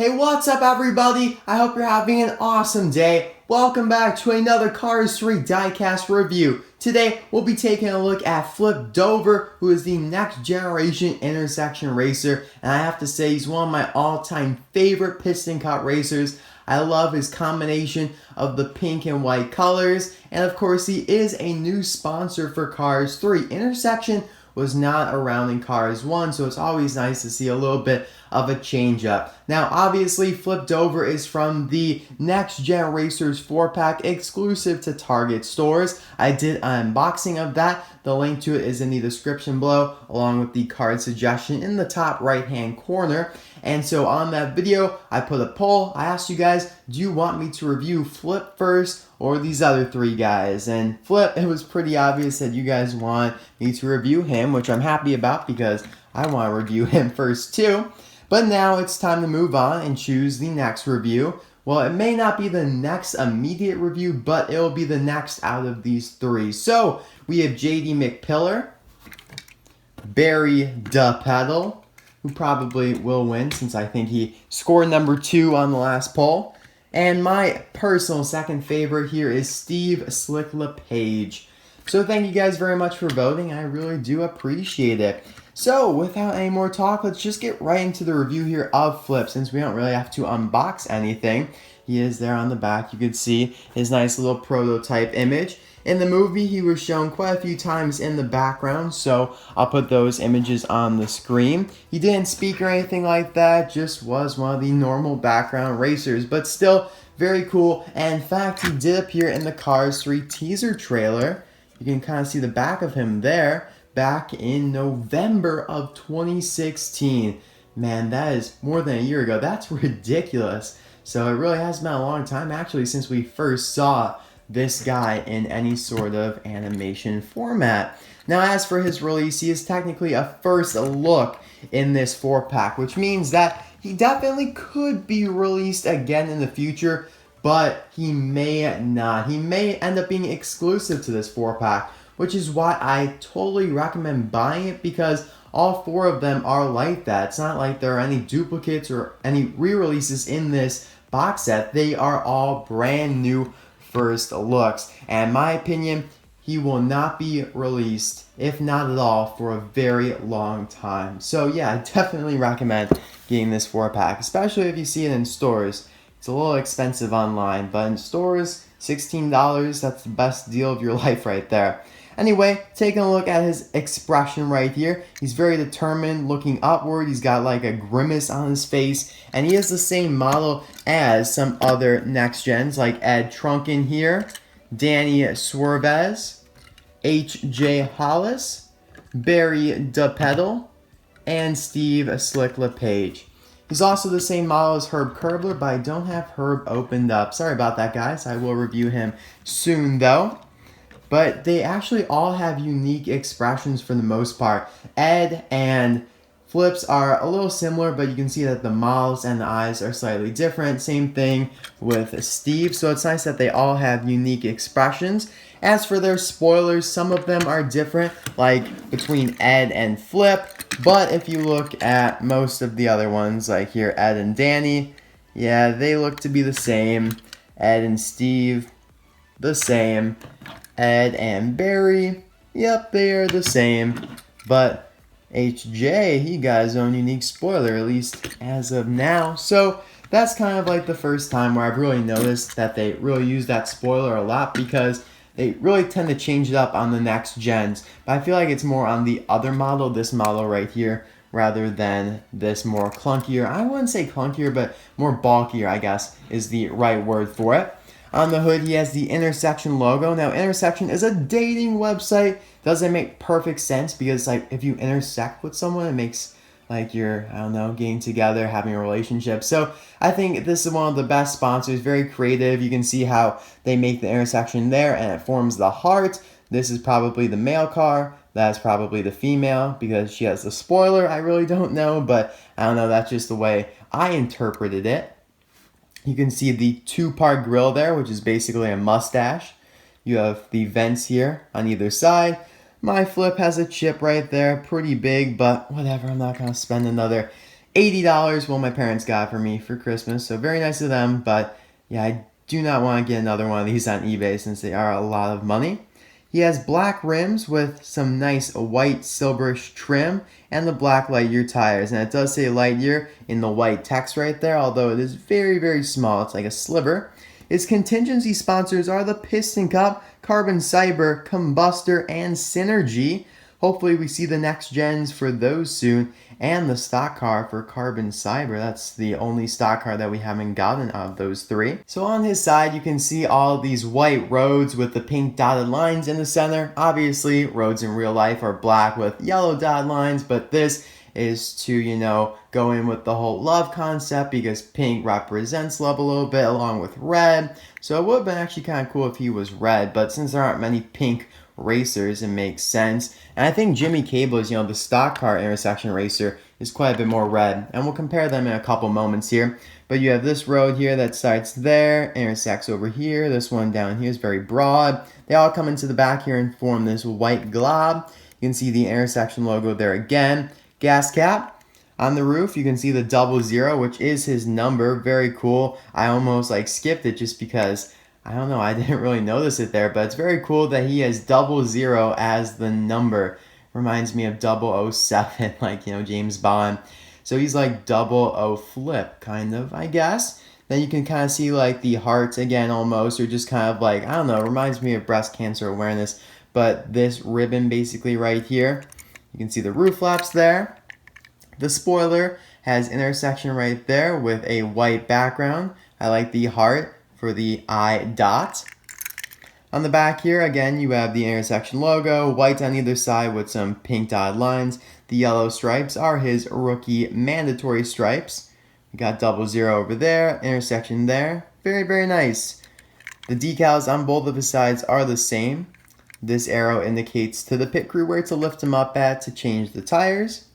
Hey, what's up everybody? I hope you're having an awesome day. Welcome back to another Cars 3 diecast review. Today, we'll be taking a look at Flip Dover, who is the next generation intersection racer. And I have to say, he's one of my all-time favorite piston cut racers. I love his combination of the pink and white colors. And of course, he is a new sponsor for Cars 3. Intersection was not around in Cars 1, so it's always nice to see a little bit of a change up. Now, obviously, Flip Dover is from the Next Gen Racers 4-pack exclusive to Target stores. I did an unboxing of that. The link to it is in the description below, along with the card suggestion in the top right-hand corner. And so on that video, I put a poll. I asked you guys, do you want me to review Flip first or these other three guys? And Flip, it was pretty obvious that you guys want me to review him, which I'm happy about because I want to review him first too. But now it's time to move on and choose the next review. Well, it may not be the next immediate review, but it'll be the next out of these three. So we have JD McPillar, Barry DePedal, who probably will win since I think he scored number 2 on the last poll. And my personal second favorite here is Steve Slick LePage. So thank you guys very much for voting. I really do appreciate it. So without any more talk, let's just get right into the review here of Flip, since we don't really have to unbox anything. He is there on the back. You can see his nice little prototype image. In the movie, he was shown quite a few times in the background, so I'll put those images on the screen. He didn't speak or anything like that, just was one of the normal background racers, but still very cool. And in fact, he did appear in the Cars 3 teaser trailer. You can kind of see the back of him there back in November of 2016. Man, that is more than a year ago. That's ridiculous. So it really has been a long time actually since we first saw this guy in any sort of animation format. Now, as for his release, he is technically a first look in this 4-pack, which means that he definitely could be released again in the future, but he may not. He may end up being exclusive to this 4-pack, which is why I totally recommend buying it, because all 4 of them are like that. It's not like there are any duplicates or any re-releases in this box set. They are all brand new first looks. And in my opinion, he will not be released, if not at all, for a very long time. So yeah, I definitely recommend getting this 4-pack, especially if you see it in stores. It's a little expensive online, but in stores, $16, that's the best deal of your life right there. Anyway, taking a look at his expression right here. He's very determined, looking upward. He's got like a grimace on his face. And he is the same model as some other next gens like Ed Trunken here, Danny Swervez, H.J. Hollis, Barry DePedal, and Steve Slick LePage. He's also the same model as Herb Kerbler, but I don't have Herb opened up. Sorry about that, guys. I will review him soon, though. But they actually all have unique expressions for the most part. Ed and Flip's are a little similar, but you can see that the mouths and the eyes are slightly different. Same thing with Steve, so it's nice that they all have unique expressions. As for their spoilers, some of them are different, like between Ed and Flip, but if you look at most of the other ones, like here, Ed and Danny, yeah, they look to be the same. Ed and Steve, the same. Ed and Barry, yep, they are the same, but HJ, he got his own unique spoiler, at least as of now. So that's kind of like the first time where I've really noticed that they really use that spoiler a lot, because they really tend to change it up on the next gens. But I feel like it's more on the other model, this model right here, rather than this more clunkier. I wouldn't say clunkier, but more bulkier, I guess, is the right word for it. On the hood, he has the Intersection logo. Now, Intersection is a dating website. Doesn't make perfect sense, because like if you intersect with someone, it makes like you're, I don't know, getting together, having a relationship. So I think this is one of the best sponsors. Very creative. You can see how they make the intersection there, and it forms the heart. This is probably the male car. That's probably the female, because she has the spoiler. I really don't know, but I don't know. That's just the way I interpreted it. You can see the 2-part grill there, which is basically a mustache. You have the vents here on either side. My Flip has a chip right there, pretty big, but whatever, I'm not going to spend another $80. Well, my parents got it for me for Christmas, so very nice of them. But yeah, I do not want to get another one of these on eBay since they are a lot of money. He has black rims with some nice white silverish trim and the black Lightyear tires. And it does say Lightyear in the white text right there, although it is very, very small. It's like a sliver. His contingency sponsors are the Piston Cup, Carbon Cyber, Combustor, and Synergy. Hopefully we see the next gens for those soon, and the stock car for Carbon Cyber. That's the only stock car that we haven't gotten out of those three. So on his side, you can see all of these white roads with the pink dotted lines in the center. Obviously, roads in real life are black with yellow dotted lines, but this is to, you know, go in with the whole love concept because pink represents love a little bit along with red. So it would have been actually kind of cool if he was red, but since there aren't many pink racers, it makes sense. And I think Jimmy Cable's, you know, the stock car intersection racer is quite a bit more red, and we'll compare them in a couple moments here. But you have this road here that starts there, intersects over here. This one down here is very broad. They all come into the back here and form this white glob. You can see the intersection logo there again. Gas cap. On the roof, you can see the 00, which is his number. Very cool. I almost like skipped it just because, I don't know, I didn't really notice it there, but it's very cool that he has 00 as the number. Reminds me of 007, like, you know, James Bond. So he's like 00 Flip, kind of, I guess. Then you can kind of see like the hearts again almost, or just kind of like, I don't know, reminds me of breast cancer awareness. But this ribbon basically right here, you can see the roof flaps there. The spoiler has intersection right there with a white background. I like the heart for the I dot. On the back here, again, you have the intersection logo, white on either side with some pink dotted lines. The yellow stripes are his rookie mandatory stripes. We got 00 over there, intersection there. Very, very nice. The decals on both of his sides are the same. This arrow indicates to the pit crew where to lift him up at to change the tires.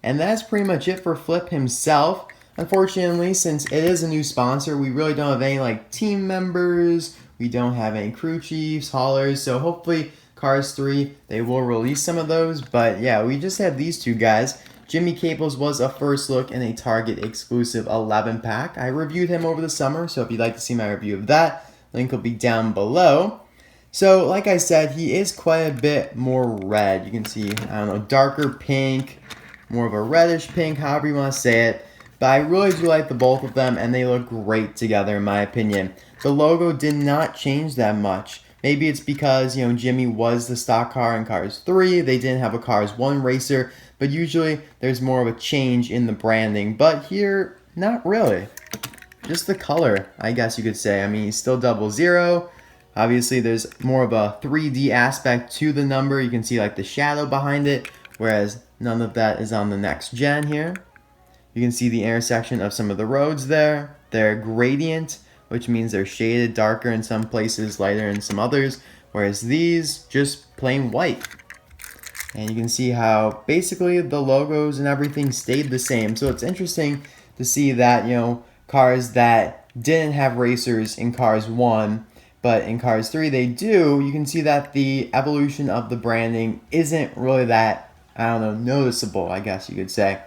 And that's pretty much it for Flip himself. Unfortunately, since it is a new sponsor, we really don't have any like team members. We don't have any crew chiefs, haulers. So hopefully Cars 3, they will release some of those. But yeah, we just have these two guys. Jimmy Cables was a first look in a Target exclusive 11 pack. I reviewed him over the summer, so if you'd like to see my review of that, link will be down below. So like I said, he is quite a bit more red. You can see, I don't know, darker pink, more of a reddish pink, however you want to say it. But I really do like the both of them, and they look great together in my opinion. The logo did not change that much. Maybe it's because, you know, Jimmy was the stock car in Cars 3. They didn't have a Cars 1 racer, but usually there's more of a change in the branding. But here, not really. Just the color, I guess you could say. I mean, he's still 00. Obviously, there's more of a 3D aspect to the number. You can see like the shadow behind it, whereas none of that is on the next gen here. You can see the intersection of some of the roads there. They're gradient, which means they're shaded darker in some places, lighter in some others, whereas these just plain white. And you can see how basically the logos and everything stayed the same. So it's interesting to see that, you know, cars that didn't have racers in Cars 1, but in Cars 3 they do, you can see that the evolution of the branding isn't really that, I don't know, noticeable, I guess you could say.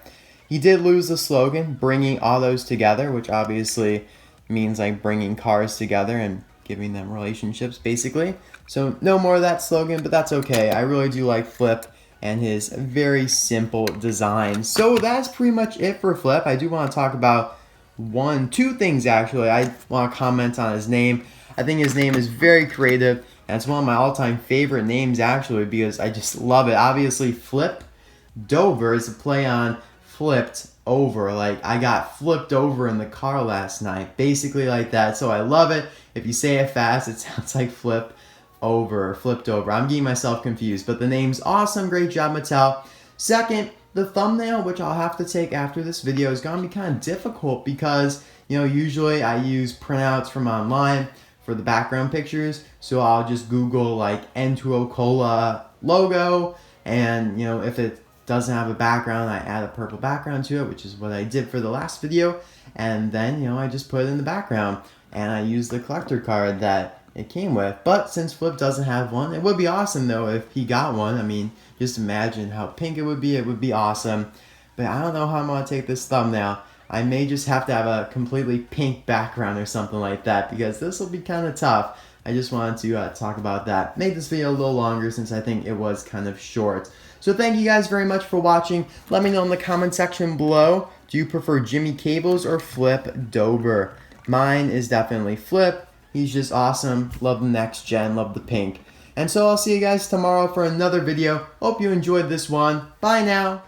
He did lose the slogan, bringing autos together, which obviously means like bringing cars together and giving them relationships, basically. So no more of that slogan, but that's okay. I really do like Flip and his very simple design. So that's pretty much it for Flip. I do want to talk about two things actually. I want to comment on his name. I think his name is very creative, and it's one of my all-time favorite names actually because I just love it. Obviously, Flip Dover is a play on flipped over. Like, I got flipped over in the car last night. Basically like that. So I love it. If you say it fast, it sounds like flip over or flipped over. I'm getting myself confused. But the name's awesome. Great job, Mattel. Second, the thumbnail, which I'll have to take after this video, is going to be kind of difficult because, you know, usually I use printouts from online for the background pictures. So I'll just Google like N2O Cola logo, and, you know, if it doesn't have a background, I add a purple background to it, which is what I did for the last video, and then, you know, I just put it in the background, and I use the collector card that it came with. But since Flip doesn't have one, it would be awesome though if he got one. I mean, just imagine how pink it would be awesome. but I don't know how I'm going to take this thumbnail. I may just have to have a completely pink background or something like that because this will be kind of tough. I just wanted to talk about that. Made this video a little longer since I think it was kind of short. So thank you guys very much for watching. Let me know in the comment section below. Do you prefer Jimmy Cables or Flip Dober? Mine is definitely Flip. He's just awesome. Love the next gen. Love the pink. And so I'll see you guys tomorrow for another video. Hope you enjoyed this one. Bye now.